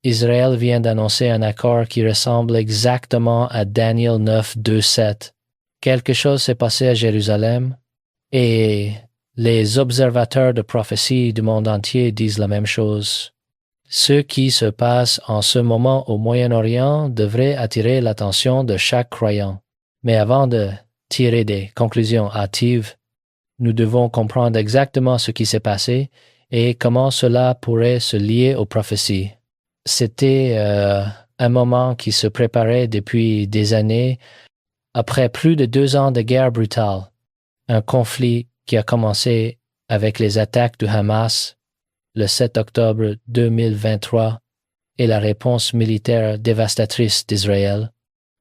Israël vient d'annoncer un accord qui ressemble exactement à Daniel 9, 2, 7. Quelque chose s'est passé à Jérusalem et les observateurs de prophétie du monde entier disent la même chose. Ce qui se passe en ce moment au Moyen-Orient devrait attirer l'attention de chaque croyant. Mais avant de tirer des conclusions hâtives, nous devons comprendre exactement ce qui s'est passé et comment cela pourrait se lier aux prophéties. C'était un moment qui se préparait depuis des années, après plus de 2 ans de guerre brutale, un conflit qui a commencé avec les attaques du Hamas le 7 octobre 2023 et la réponse militaire dévastatrice d'Israël.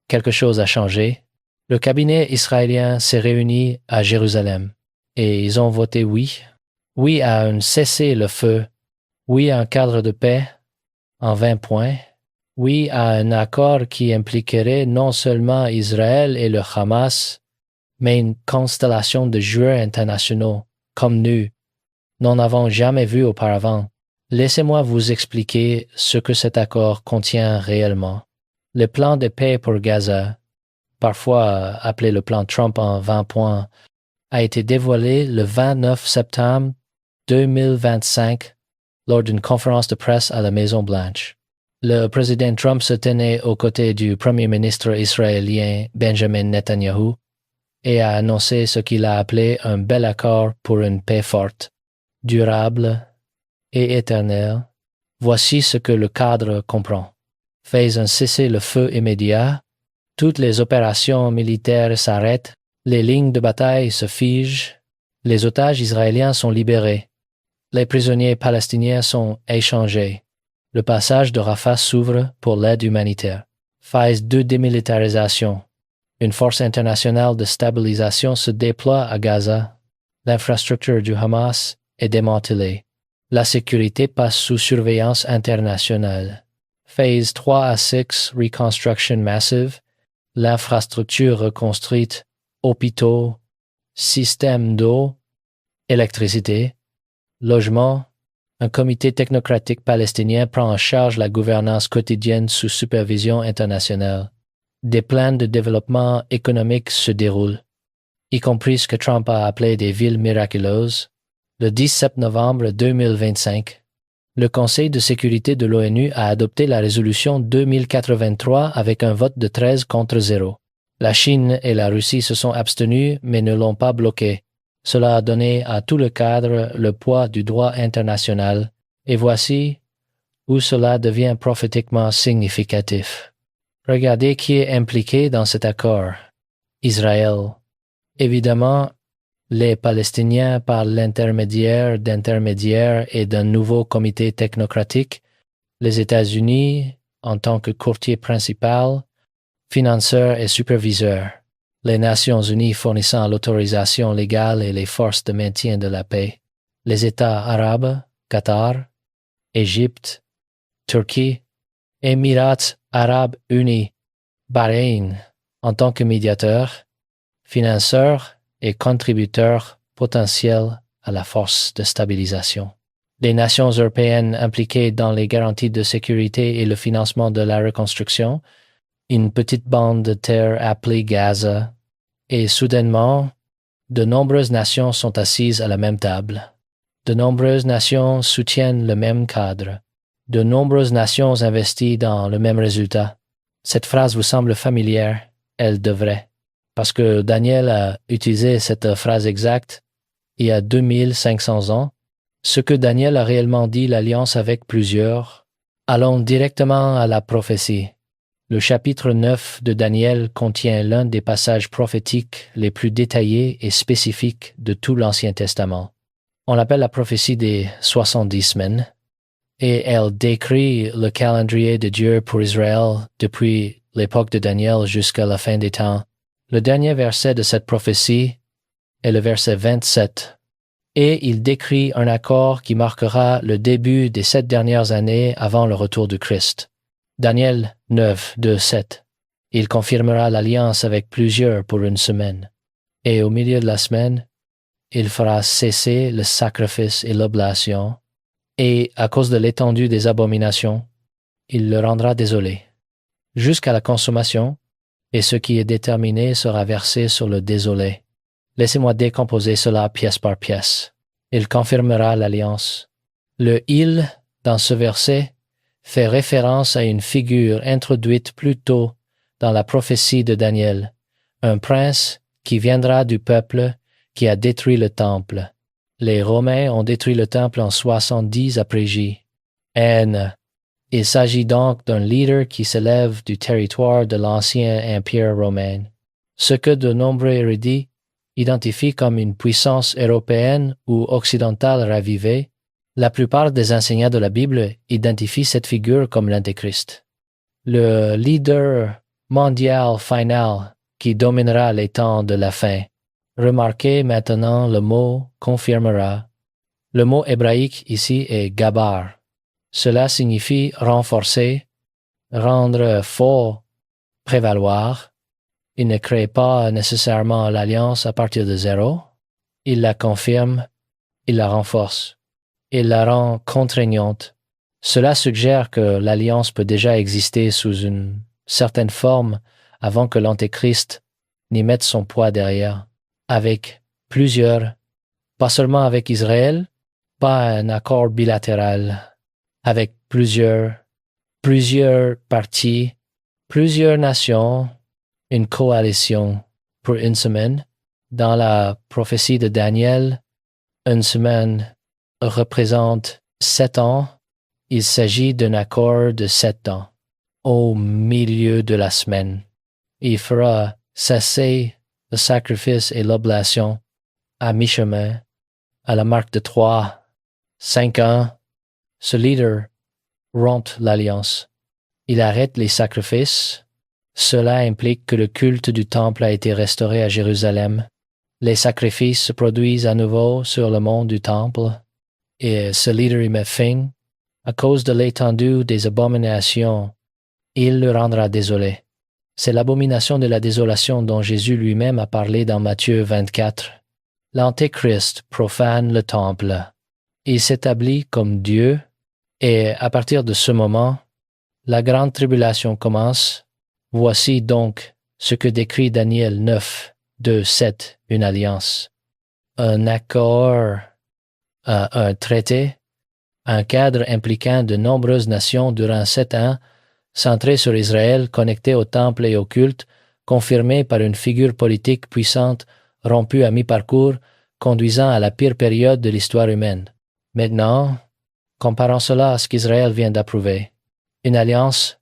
Quelque chose a changé. Le cabinet israélien s'est réuni à Jérusalem et ils ont voté oui. Oui à un cessez-le-feu. Oui à un cadre de paix en 20 points. Oui à un accord qui impliquerait non seulement Israël et le Hamas, mais une constellation de joueurs internationaux, comme nous, n'en avons jamais vu auparavant. Laissez-moi vous expliquer ce que cet accord contient réellement. Le plan de paix pour Gaza, parfois appelé le plan Trump en 20 points, a été dévoilé le 29 septembre 2025 lors d'une conférence de presse à la Maison-Blanche. Le président Trump se tenait aux côtés du premier ministre israélien Benjamin Netanyahu et a annoncé ce qu'il a appelé un bel accord pour une paix forte, durable et éternelle. Voici ce que le cadre comprend. Fais un cessez-le-feu immédiat, toutes les opérations militaires s'arrêtent, les lignes de bataille se figent, les otages israéliens sont libérés, les prisonniers palestiniens sont échangés. Le passage de Rafah s'ouvre pour l'aide humanitaire. Phase 2 démilitarisation. Une force internationale de stabilisation se déploie à Gaza. L'infrastructure du Hamas est démantelée. La sécurité passe sous surveillance internationale. Phase 3 à 6 Reconstruction Massive. L'infrastructure reconstruite, hôpitaux, système d'eau, électricité, logement. Un comité technocratique palestinien prend en charge la gouvernance quotidienne sous supervision internationale. Des plans de développement économique se déroulent, y compris ce que Trump a appelé des villes miraculeuses. Le 17 novembre 2025, le Conseil de sécurité de l'ONU a adopté la résolution 2083 avec un vote de 13 contre 0. La Chine et la Russie se sont abstenues mais ne l'ont pas bloqué. Cela a donné à tout le cadre le poids du droit international, et voici où cela devient prophétiquement significatif. Regardez qui est impliqué dans cet accord. Israël. Évidemment, les Palestiniens par l'intermédiaire d'intermédiaires et d'un nouveau comité technocratique, les États-Unis en tant que courtier principal, financeur et superviseur, les Nations unies fournissant l'autorisation légale et les forces de maintien de la paix, les États arabes, Qatar, Égypte, Turquie, Émirats arabes unis, Bahreïn, en tant que médiateur, financeur et contributeur potentiel à la force de stabilisation. Les nations européennes impliquées dans les garanties de sécurité et le financement de la reconstruction, une petite bande de terre appelée Gaza, et soudainement, de nombreuses nations sont assises à la même table. De nombreuses nations soutiennent le même cadre. De nombreuses nations investissent dans le même résultat. Cette phrase vous semble familière? Elle devrait. Parce que Daniel a utilisé cette phrase exacte il y a 2500 ans. Ce que Daniel a réellement dit, l'alliance avec plusieurs. Allons directement à la prophétie. Le chapitre 9 de Daniel contient l'un des passages prophétiques les plus détaillés et spécifiques de tout l'Ancien Testament. On l'appelle la prophétie des 70 semaines, et elle décrit le calendrier de Dieu pour Israël depuis l'époque de Daniel jusqu'à la fin des temps. Le dernier verset de cette prophétie est le verset 27, et il décrit un accord qui marquera le début des 7 dernières années avant le retour du Christ. Daniel 9, 2, 7. Il confirmera l'alliance avec plusieurs pour une semaine. Et au milieu de la semaine, il fera cesser le sacrifice et l'oblation. Et à cause de l'étendue des abominations, il le rendra désolé, jusqu'à la consommation, et ce qui est déterminé sera versé sur le désolé. Laissez-moi décomposer cela pièce par pièce. Il confirmera l'alliance. Le « il » dans ce verset fait référence à une figure introduite plus tôt dans la prophétie de Daniel, un prince qui viendra du peuple qui a détruit le temple. Les Romains ont détruit le temple en 70 après J. N. Il s'agit donc d'un leader qui s'élève du territoire de l'ancien empire romain, ce que de nombreux érudits identifient comme une puissance européenne ou occidentale ravivée. La plupart des enseignants de la Bible identifient cette figure comme l'Antéchrist, le leader mondial final qui dominera les temps de la fin. Remarquez maintenant le mot confirmera. Le mot hébraïque ici est gabar. Cela signifie renforcer, rendre fort, prévaloir. Il ne crée pas nécessairement l'alliance à partir de zéro. Il la confirme, il la renforce. Il la rend contraignante. Cela suggère que l'alliance peut déjà exister sous une certaine forme avant que l'Antéchrist n'y mette son poids derrière, avec plusieurs, pas seulement avec Israël, pas un accord bilatéral, avec plusieurs partis, plusieurs nations, une coalition pour une semaine. Dans la prophétie de Daniel, une semaine représente 7 ans. Il s'agit d'un accord de 7 ans. Au milieu de la semaine, il fera cesser le sacrifice et l'oblation à mi-chemin, à la marque de 3, 5 ans. Ce leader rompt l'alliance. Il arrête les sacrifices. Cela implique que le culte du temple a été restauré à Jérusalem. Les sacrifices se produisent à nouveau sur le mont du temple, et ce leader y met fin. À cause de l'étendue des abominations, il le rendra désolé. C'est l'abomination de la désolation dont Jésus lui-même a parlé dans Matthieu 24. L'Antéchrist profane le temple. Il s'établit comme Dieu, et à partir de ce moment, la grande tribulation commence. Voici donc ce que décrit Daniel 9, 2, 7, une alliance, un accord, un traité, un cadre impliquant de nombreuses nations durant 7 ans, centré sur Israël, connecté au temple et au culte, confirmé par une figure politique puissante, rompue à mi-parcours, conduisant à la pire période de l'histoire humaine. Maintenant, comparons cela à ce qu'Israël vient d'approuver. Une alliance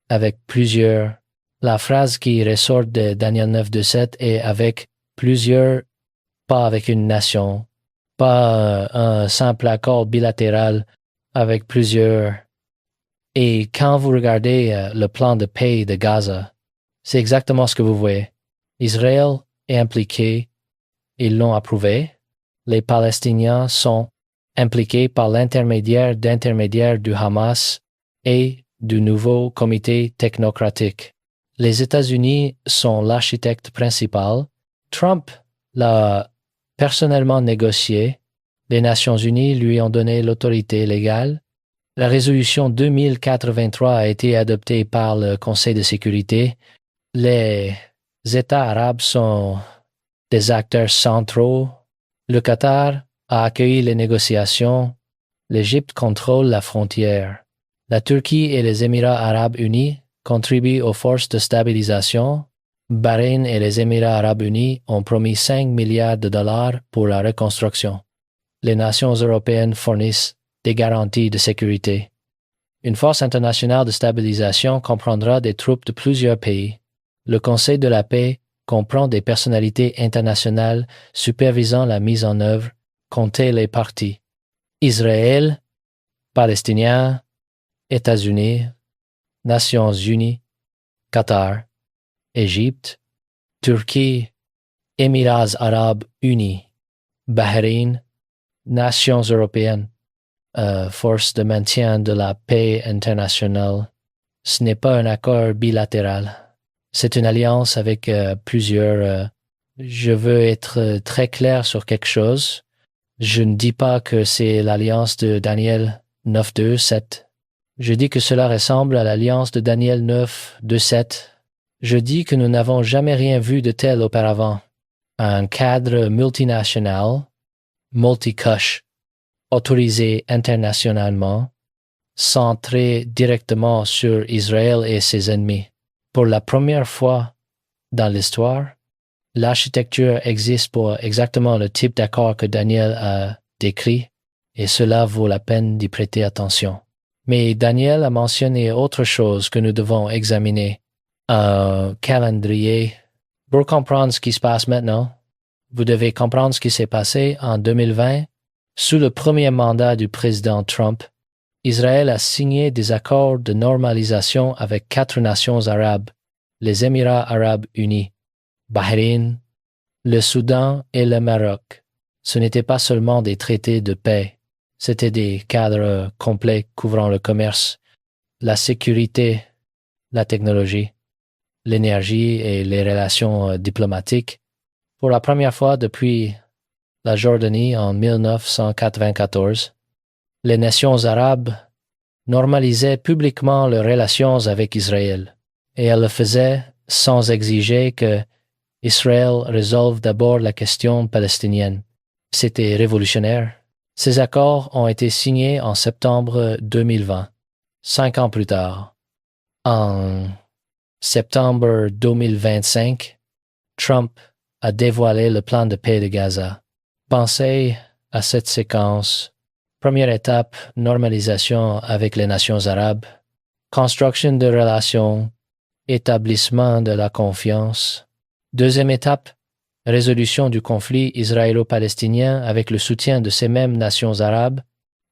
avec plusieurs. La phrase qui ressort de Daniel 9, 2, 7 est avec plusieurs, pas avec une nation, pas un simple accord bilatéral avec plusieurs. Et quand vous regardez le plan de paix de Gaza, c'est exactement ce que vous voyez. Israël est impliqué, ils l'ont approuvé. Les Palestiniens sont impliqués par l'intermédiaire d'intermédiaires du Hamas et du nouveau comité technocratique. Les États-Unis sont l'architecte principal. Trump l'a personnellement négocié. Les Nations unies lui ont donné l'autorité légale. La résolution 2083 a été adoptée par le Conseil de sécurité. Les États arabes sont des acteurs centraux. Le Qatar a accueilli les négociations. L'Égypte contrôle la frontière. La Turquie et les Émirats arabes unis contribuent aux forces de stabilisation. Bahreïn et les Émirats arabes unis ont promis 5 milliards de dollars pour la reconstruction. Les nations européennes fournissent des garanties de sécurité. Une force internationale de stabilisation comprendra des troupes de plusieurs pays. Le Conseil de la paix comprend des personnalités internationales supervisant la mise en œuvre, comptez les parties. Israël, Palestiniens, États-Unis, Nations unies, Qatar, Égypte, Turquie, Émirats arabes unis, Bahreïn, Nations européennes, force de maintien de la paix internationale. Ce n'est pas un accord bilatéral. C'est une alliance avec plusieurs. Je veux être très clair sur quelque chose. Je ne dis pas que c'est l'alliance de Daniel 9, 2, 7. Je dis que cela ressemble à l'alliance de Daniel 9, 2, 7. Je dis que nous n'avons jamais rien vu de tel auparavant. Un cadre multinational, multicush, autorisé internationalement, centré directement sur Israël et ses ennemis. Pour la première fois dans l'histoire, l'architecture existe pour exactement le type d'accord que Daniel a décrit, et cela vaut la peine d'y prêter attention. Mais Daniel a mentionné autre chose que nous devons examiner. Un calendrier. Pour comprendre ce qui se passe maintenant, vous devez comprendre ce qui s'est passé en 2020. Sous le premier mandat du président Trump, Israël a signé des accords de normalisation avec 4 nations arabes, les Émirats arabes unis, Bahreïn, le Soudan et le Maroc. Ce n'étaient pas seulement des traités de paix, c'était des cadres complets couvrant le commerce, la sécurité, la technologie, l'énergie et les relations diplomatiques. Pour la première fois depuis la Jordanie en 1994, les nations arabes normalisaient publiquement leurs relations avec Israël, et elles le faisaient sans exiger que Israël résolve d'abord la question palestinienne. C'était révolutionnaire. Ces accords ont été signés en septembre 2020, 5 ans plus tard. En septembre 2025, Trump a dévoilé le plan de paix de Gaza. Pensez à cette séquence. Première étape, normalisation avec les nations arabes, construction de relations, établissement de la confiance. Deuxième étape, résolution du conflit israélo-palestinien avec le soutien de ces mêmes nations arabes.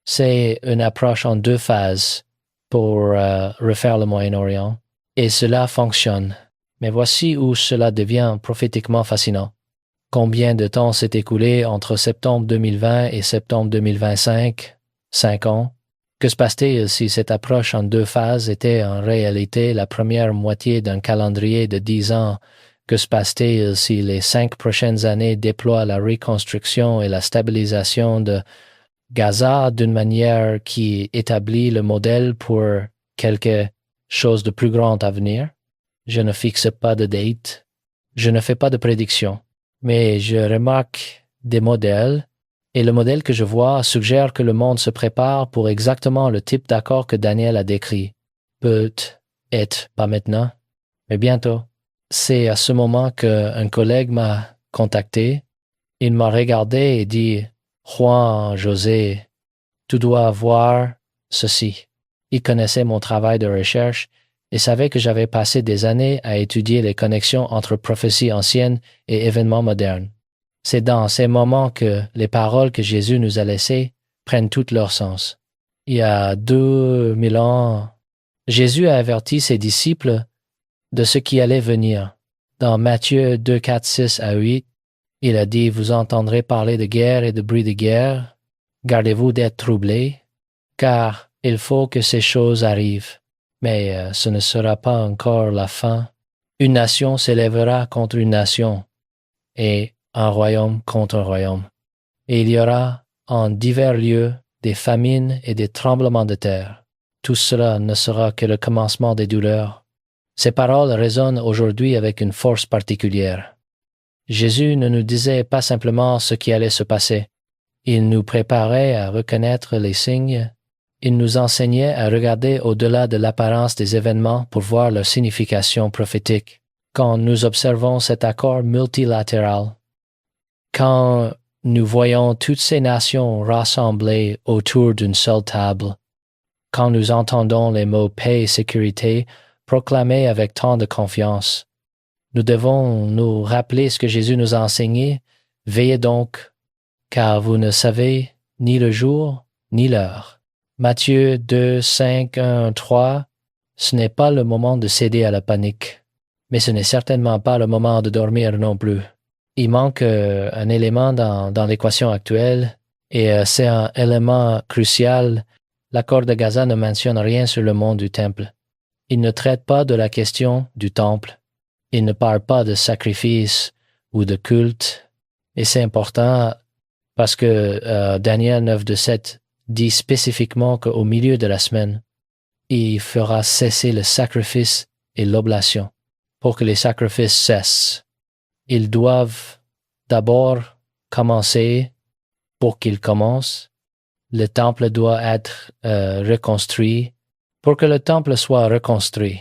C'est une approche en 2 phases pour refaire le Moyen-Orient. Et cela fonctionne. Mais voici où cela devient prophétiquement fascinant. Combien de temps s'est écoulé entre septembre 2020 et septembre 2025? 5 ans. Que se passe-t-il si cette approche en 2 phases était en réalité la première moitié d'un calendrier de 10 ans? Que se passe-t-il si les 5 prochaines années déploient la reconstruction et la stabilisation de Gaza d'une manière qui établit le modèle pour quelque chose de plus grand à venir? Je ne fixe pas de date. Je ne fais pas de prédiction. Mais je remarque des modèles, et le modèle que je vois suggère que le monde se prépare pour exactement le type d'accord que Daniel a décrit. Peut-être pas maintenant, mais bientôt. C'est à ce moment qu'un collègue m'a contacté. Il m'a regardé et dit « Juan José, tu dois voir ceci. » Il connaissait mon travail de recherche et savait que j'avais passé des années à étudier les connexions entre prophéties anciennes et événements modernes. C'est dans ces moments que les paroles que Jésus nous a laissées prennent tout leur sens. Il y a 2000 ans, Jésus a averti ses disciples de ce qui allait venir. Dans Matthieu 2, 4, 6 à 8, il a dit « Vous entendrez parler de guerre et de bruit de guerre. Gardez-vous d'être troublés, car il faut que ces choses arrivent. Mais ce ne sera pas encore la fin. Une nation s'élèvera contre une nation, et un royaume contre un royaume. Et il y aura en divers lieux des famines et des tremblements de terre. Tout cela ne sera que le commencement des douleurs. » Ces paroles résonnent aujourd'hui avec une force particulière. Jésus ne nous disait pas simplement ce qui allait se passer. Il nous préparait à reconnaître les signes. Il nous enseignait à regarder au-delà de l'apparence des événements pour voir leur signification prophétique. Quand nous observons cet accord multilatéral, quand nous voyons toutes ces nations rassemblées autour d'une seule table, quand nous entendons les mots paix et sécurité proclamés avec tant de confiance, nous devons nous rappeler ce que Jésus nous a enseigné. Veillez donc, car vous ne savez ni le jour ni l'heure. Matthieu 2, 5, 1, 3, ce n'est pas le moment de céder à la panique, mais ce n'est certainement pas le moment de dormir non plus. Il manque un élément dans l'équation actuelle, et c'est un élément crucial. L'accord de Gaza ne mentionne rien sur le monde du temple. Il ne traite pas de la question du temple. Il ne parle pas de sacrifice ou de culte. Et c'est important parce que Daniel 9, 2, 7 dit spécifiquement qu'au milieu de la semaine, il fera cesser le sacrifice et l'oblation. Pour que les sacrifices cessent, ils doivent d'abord commencer. Pour qu'ils commencent, le temple doit être reconstruit. Pour que le temple soit reconstruit,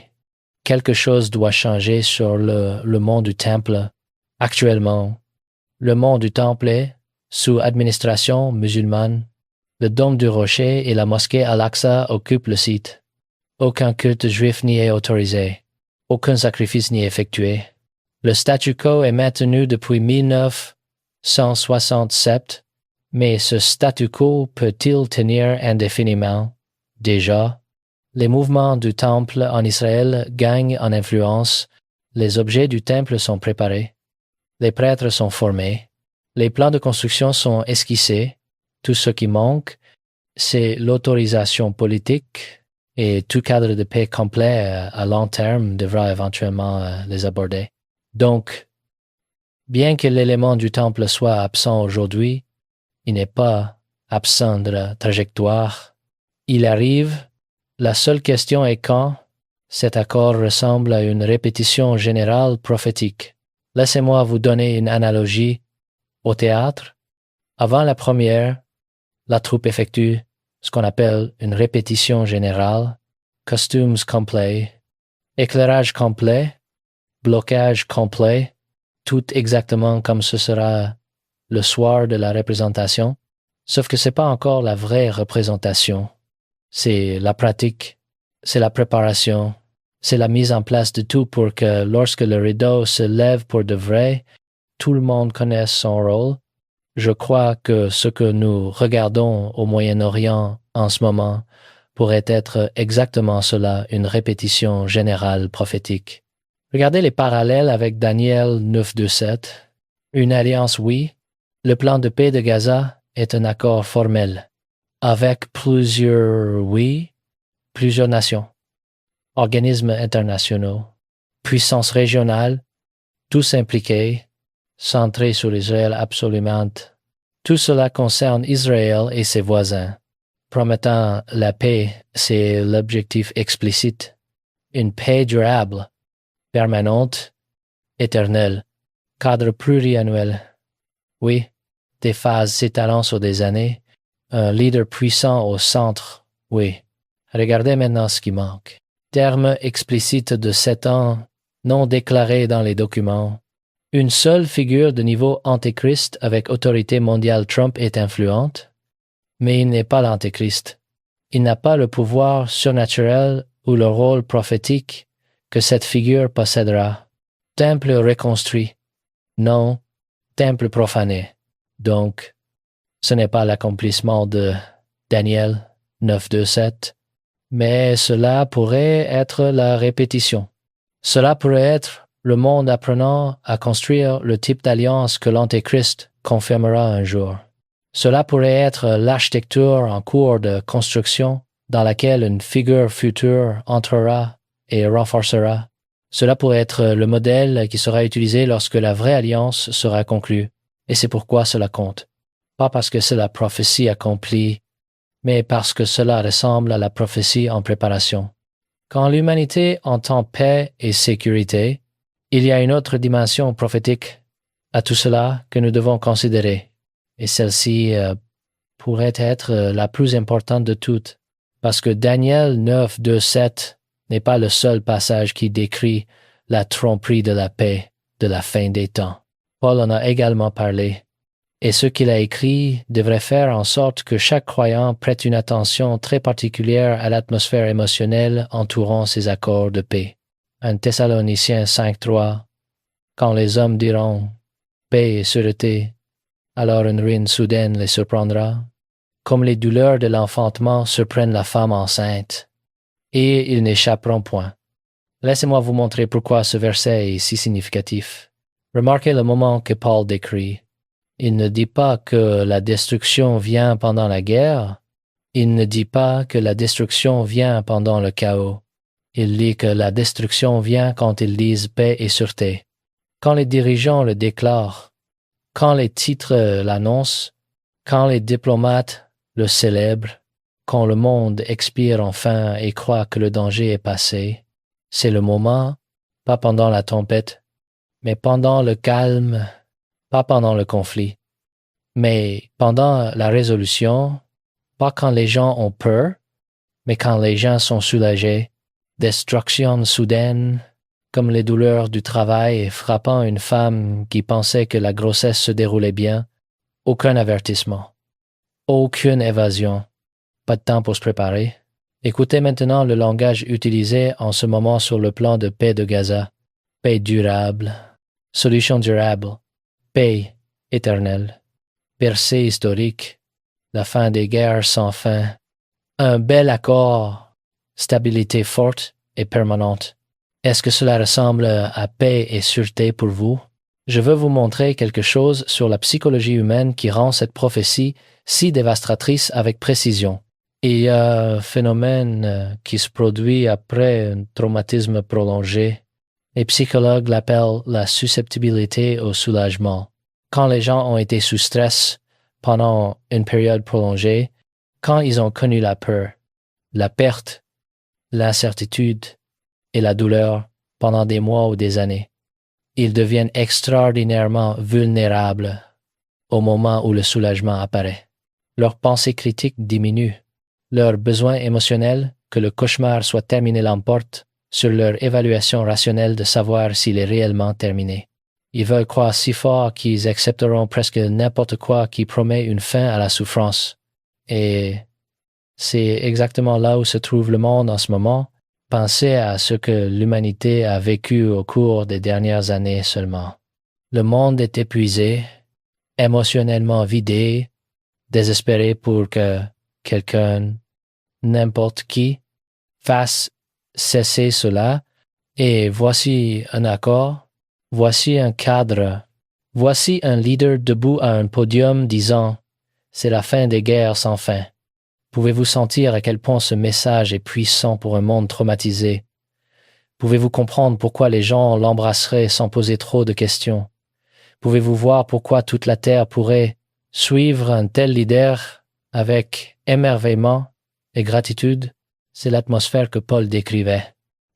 quelque chose doit changer sur le mont du temple. Actuellement, le mont du temple est sous administration musulmane. Le dôme du rocher et la mosquée Al-Aqsa occupent le site. Aucun culte juif n'y est autorisé. Aucun sacrifice n'y est effectué. Le statu quo est maintenu depuis 1967, mais ce statu quo peut-il tenir indéfiniment? Déjà, les mouvements du temple en Israël gagnent en influence. Les objets du temple sont préparés. Les prêtres sont formés. Les plans de construction sont esquissés. Tout ce qui manque, c'est l'autorisation politique et tout cadre de paix complet à long terme devra éventuellement les aborder. Donc, bien que l'élément du temple soit absent aujourd'hui, il n'est pas absent de la trajectoire. Il arrive. La seule question est quand cet accord ressemble à une répétition générale prophétique. Laissez-moi vous donner une analogie. Au théâtre, avant la première, la troupe effectue ce qu'on appelle une répétition générale, costumes complets, éclairage complet, blocage complet, tout exactement comme ce sera le soir de la représentation, sauf que c'est pas encore la vraie représentation. C'est la pratique, c'est la préparation, c'est la mise en place de tout pour que lorsque le rideau se lève pour de vrai, tout le monde connaisse son rôle. Je crois que ce que nous regardons au Moyen-Orient en ce moment pourrait être exactement cela, une répétition générale prophétique. Regardez les parallèles avec Daniel 9.2.7. Une alliance, oui. Le plan de paix de Gaza est un accord formel. Avec plusieurs nations, organismes internationaux, puissances régionales, tous impliqués, centrés sur Israël absolument. Tout cela concerne Israël et ses voisins. Promettant la paix, c'est l'objectif explicite. Une paix durable, permanente, éternelle, cadre pluriannuel. Oui, des phases s'étalant sur des années, un leader puissant au centre, oui. Regardez maintenant ce qui manque. Terme explicite de 7 ans, non déclaré dans les documents. Une seule figure de niveau antéchrist avec autorité mondiale Trump est influente, mais il n'est pas l'antéchrist. Il n'a pas le pouvoir surnaturel ou le rôle prophétique que cette figure possédera. Temple reconstruit. Non, temple profané. Donc, ce n'est pas l'accomplissement de Daniel 9.2.7, mais cela pourrait être la répétition. Cela pourrait être le monde apprenant à construire le type d'alliance que l'Antéchrist confirmera un jour. Cela pourrait être l'architecture en cours de construction dans laquelle une figure future entrera et renforcera. Cela pourrait être le modèle qui sera utilisé lorsque la vraie alliance sera conclue. Et c'est pourquoi cela compte. Pas parce que c'est la prophétie accomplie, mais parce que cela ressemble à la prophétie en préparation. Quand l'humanité entend paix et sécurité, il y a une autre dimension prophétique à tout cela que nous devons considérer, et celle-ci pourrait être la plus importante de toutes, parce que Daniel 9.2.7 n'est pas le seul passage qui décrit la tromperie de la paix de la fin des temps. Paul en a également parlé, et ce qu'il a écrit devrait faire en sorte que chaque croyant prête une attention très particulière à l'atmosphère émotionnelle entourant ces accords de paix. 1 Thessaloniciens 5.3. Quand les hommes diront « paix et sûreté », alors une ruine soudaine les surprendra, comme les douleurs de l'enfantement surprennent la femme enceinte, et ils n'échapperont point. Laissez-moi vous montrer pourquoi ce verset est si significatif. Remarquez le moment que Paul décrit. Il ne dit pas que la destruction vient pendant la guerre. Il ne dit pas que la destruction vient pendant le chaos. Il dit que la destruction vient quand ils disent paix et sûreté. Quand les dirigeants le déclarent, quand les titres l'annoncent, quand les diplomates le célèbrent, quand le monde expire enfin et croit que le danger est passé, c'est le moment, pas pendant la tempête, mais pendant le calme, pas pendant le conflit, mais pendant la résolution, pas quand les gens ont peur, mais quand les gens sont soulagés, destruction soudaine, comme les douleurs du travail frappant une femme qui pensait que la grossesse se déroulait bien, aucun avertissement, aucune évasion, pas de temps pour se préparer. Écoutez maintenant le langage utilisé en ce moment sur le plan de paix de Gaza. Paix durable, solution durable, paix éternelle, percée historique, la fin des guerres sans fin, un bel accord, stabilité forte et permanente. Est-ce que cela ressemble à paix et sûreté pour vous? Je veux vous montrer quelque chose sur la psychologie humaine qui rend cette prophétie si dévastatrice avec précision. Il y a un phénomène qui se produit après un traumatisme prolongé. Les psychologues l'appellent la susceptibilité au soulagement. Quand les gens ont été sous stress pendant une période prolongée, quand ils ont connu la peur, la perte, l'incertitude et la douleur pendant des mois ou des années, ils deviennent extraordinairement vulnérables au moment où le soulagement apparaît. Leur pensée critique diminue. Leur besoin émotionnel que le cauchemar soit terminé l'emporte sur leur évaluation rationnelle de savoir s'il est réellement terminé. Ils veulent croire si fort qu'ils accepteront presque n'importe quoi qui promet une fin à la souffrance. Et c'est exactement là où se trouve le monde en ce moment. Pensez à ce que l'humanité a vécu au cours des dernières années seulement. Le monde est épuisé, émotionnellement vidé, désespéré pour que quelqu'un, n'importe qui, fasse cesser cela, et voici un accord, voici un cadre, voici un leader debout à un podium disant « C'est la fin des guerres sans fin ». Pouvez-vous sentir à quel point ce message est puissant pour un monde traumatisé? Pouvez-vous comprendre pourquoi les gens l'embrasseraient sans poser trop de questions? Pouvez-vous voir pourquoi toute la Terre pourrait suivre un tel leader avec émerveillement et gratitude? C'est l'atmosphère que Paul décrivait.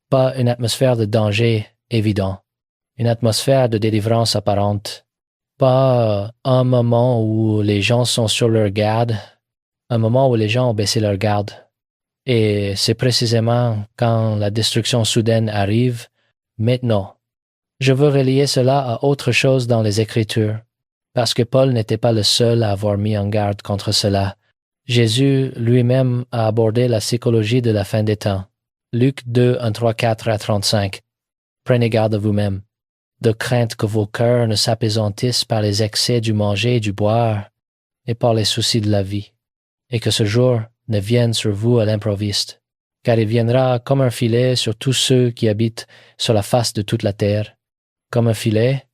Pas une atmosphère de danger évident, une atmosphère de délivrance apparente. Pas un moment où les gens sont sur leur garde, un moment où les gens ont baissé leur garde. Et c'est précisément quand la destruction soudaine arrive, maintenant. Je veux relier cela à autre chose dans les Écritures, parce que Paul n'était pas le seul à avoir mis en garde contre cela. Jésus lui-même a abordé la psychologie de la fin des temps. Luc 2, 1, 3, 4 à 35. Prenez garde à vous-même, de crainte que vos cœurs ne s'apesantisent par les excès du manger et du boire, et par les soucis de la vie, et que ce jour ne vienne sur vous à l'improviste, car il viendra comme un filet sur tous ceux qui habitent sur la face de toute la terre. Comme un filet,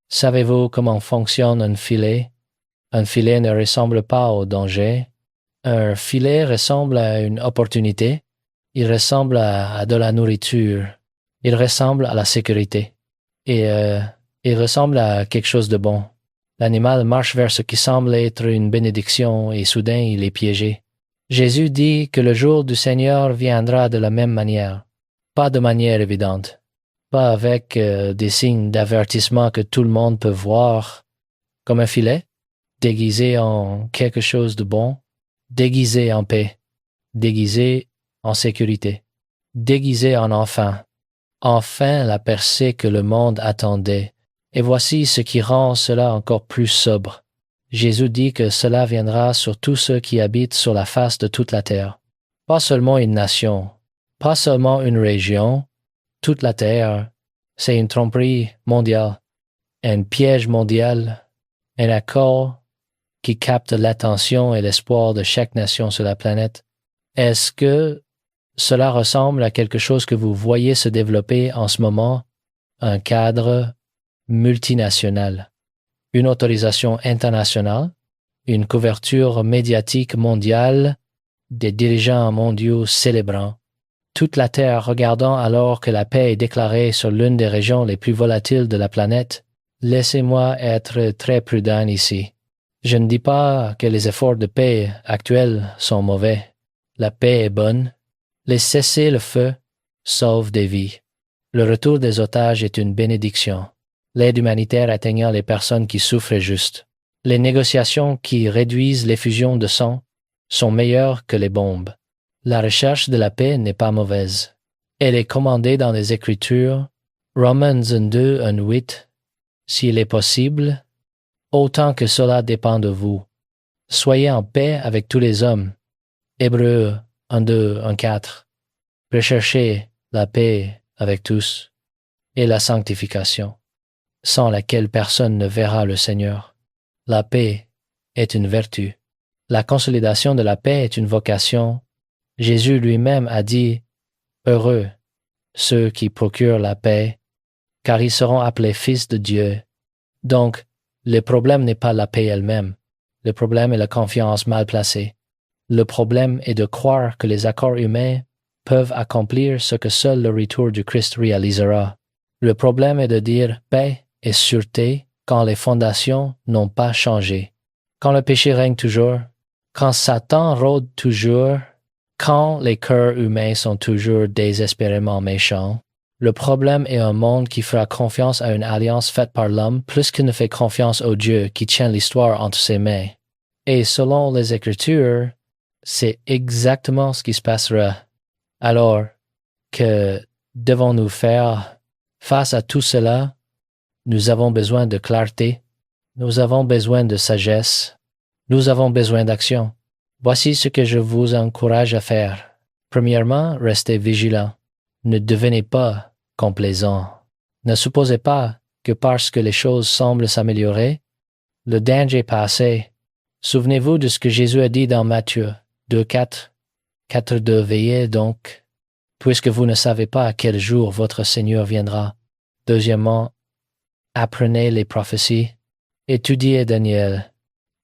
savez-vous comment fonctionne un filet? Un filet ne ressemble pas au danger. Un filet ressemble à une opportunité. Il ressemble à de la nourriture. Il ressemble à la sécurité. Et il ressemble à quelque chose de bon. L'animal marche vers ce qui semble être une bénédiction et soudain il est piégé. Jésus dit que le jour du Seigneur viendra de la même manière, pas de manière évidente, pas avec des signes d'avertissement que tout le monde peut voir, comme un filet, déguisé en quelque chose de bon, déguisé en paix, déguisé en sécurité, déguisé en enfant, enfin la percée que le monde attendait. Et voici ce qui rend cela encore plus sobre. Jésus dit que cela viendra sur tous ceux qui habitent sur la face de toute la terre. Pas seulement une nation, pas seulement une région, toute la terre. C'est une tromperie mondiale, un piège mondial, un accord qui capte l'attention et l'espoir de chaque nation sur la planète. Est-ce que cela ressemble à quelque chose que vous voyez se développer en ce moment, un cadre multinational, une autorisation internationale, une couverture médiatique mondiale, des dirigeants mondiaux célébrant, toute la Terre regardant alors que la paix est déclarée sur l'une des régions les plus volatiles de la planète? Laissez-moi être très prudent ici. Je ne dis pas que les efforts de paix actuels sont mauvais. La paix est bonne. Les cessez-le-feu sauvent des vies. Le retour des otages est une bénédiction. L'aide humanitaire atteignant les personnes qui souffrent est juste. Les négociations qui réduisent l'effusion de sang sont meilleures que les bombes. La recherche de la paix n'est pas mauvaise. Elle est commandée dans les Écritures, Romains 2, 8, s'il est possible, autant que cela dépend de vous. Soyez en paix avec tous les hommes. Hébreux 2, 4. Recherchez la paix avec tous et la sanctification, sans laquelle personne ne verra le Seigneur. La paix est une vertu. La consolidation de la paix est une vocation. Jésus lui-même a dit « Heureux ceux qui procurent la paix, car ils seront appelés fils de Dieu. » Donc, le problème n'est pas la paix elle-même. Le problème est la confiance mal placée. Le problème est de croire que les accords humains peuvent accomplir ce que seul le retour du Christ réalisera. Le problème est de dire paix et sûreté quand les fondations n'ont pas changé, quand le péché règne toujours, quand Satan rôde toujours, quand les cœurs humains sont toujours désespérément méchants. Le problème est un monde qui fera confiance à une alliance faite par l'homme plus qu'il ne fait confiance au Dieu qui tient l'histoire entre ses mains. Et selon les Écritures, c'est exactement ce qui se passera. Alors, que devons-nous faire face à tout cela? Nous avons besoin de clarté, nous avons besoin de sagesse, nous avons besoin d'action. Voici ce que je vous encourage à faire. Premièrement, restez vigilants. Ne devenez pas complaisants. Ne supposez pas que parce que les choses semblent s'améliorer, le danger est passé. Souvenez-vous de ce que Jésus a dit dans Matthieu 2, 4. 4.2. Veillez donc, puisque vous ne savez pas à quel jour votre Seigneur viendra. Deuxièmement, apprenez les prophéties. Étudiez Daniel.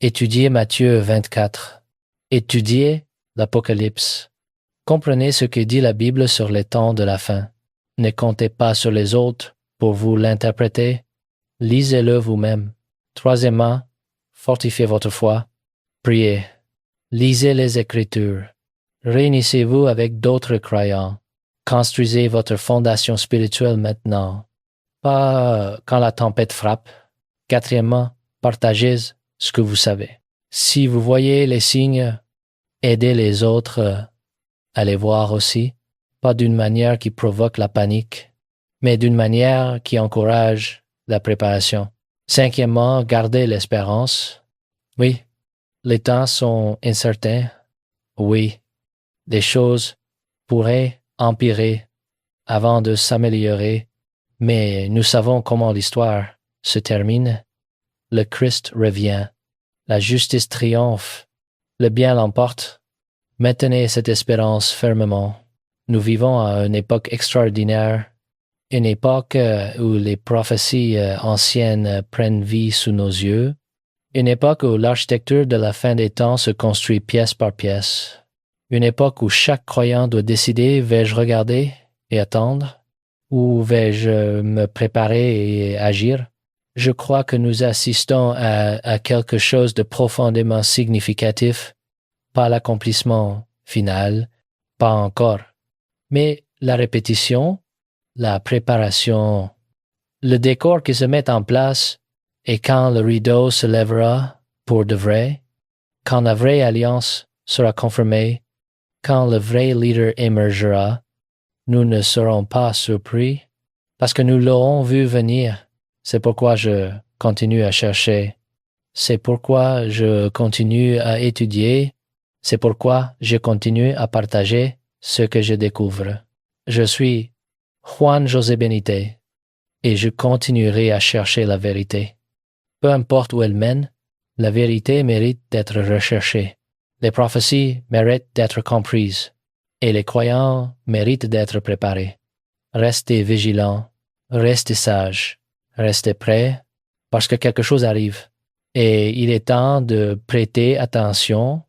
Étudiez Matthieu 24. Étudiez l'Apocalypse. Comprenez ce que dit la Bible sur les temps de la fin. Ne comptez pas sur les autres pour vous l'interpréter. Lisez-le vous-même. Troisièmement, fortifiez votre foi. Priez. Lisez les Écritures. Réunissez-vous avec d'autres croyants. Construisez votre fondation spirituelle maintenant, pas quand la tempête frappe. Quatrièmement, partagez ce que vous savez. Si vous voyez les signes, aidez les autres à les voir aussi, pas d'une manière qui provoque la panique, mais d'une manière qui encourage la préparation. Cinquièmement, gardez l'espérance. Oui, les temps sont incertains. Oui, des choses pourraient empirer avant de s'améliorer, mais nous savons comment l'histoire se termine. Le Christ revient, la justice triomphe, le bien l'emporte. Maintenez cette espérance fermement. Nous vivons à une époque extraordinaire, une époque où les prophéties anciennes prennent vie sous nos yeux, une époque où l'architecture de la fin des temps se construit pièce par pièce, une époque où chaque croyant doit décider: vais-je regarder et attendre, ou vais-je me préparer et agir? Je crois que nous assistons à quelque chose de profondément significatif, pas l'accomplissement final, pas encore, mais la répétition, la préparation, le décor qui se met en place, et quand le rideau se lèvera pour de vrai, quand la vraie alliance sera confirmée, quand le vrai leader émergera, nous ne serons pas surpris parce que nous l'aurons vu venir. C'est pourquoi je continue à chercher. C'est pourquoi je continue à étudier. C'est pourquoi je continue à partager ce que je découvre. Je suis Juan José Benitez et je continuerai à chercher la vérité. Peu importe où elle mène, la vérité mérite d'être recherchée. Les prophéties méritent d'être comprises et les croyants méritent d'être préparés. Restez vigilants, restez sages, restez prêts parce que quelque chose arrive et il est temps de prêter attention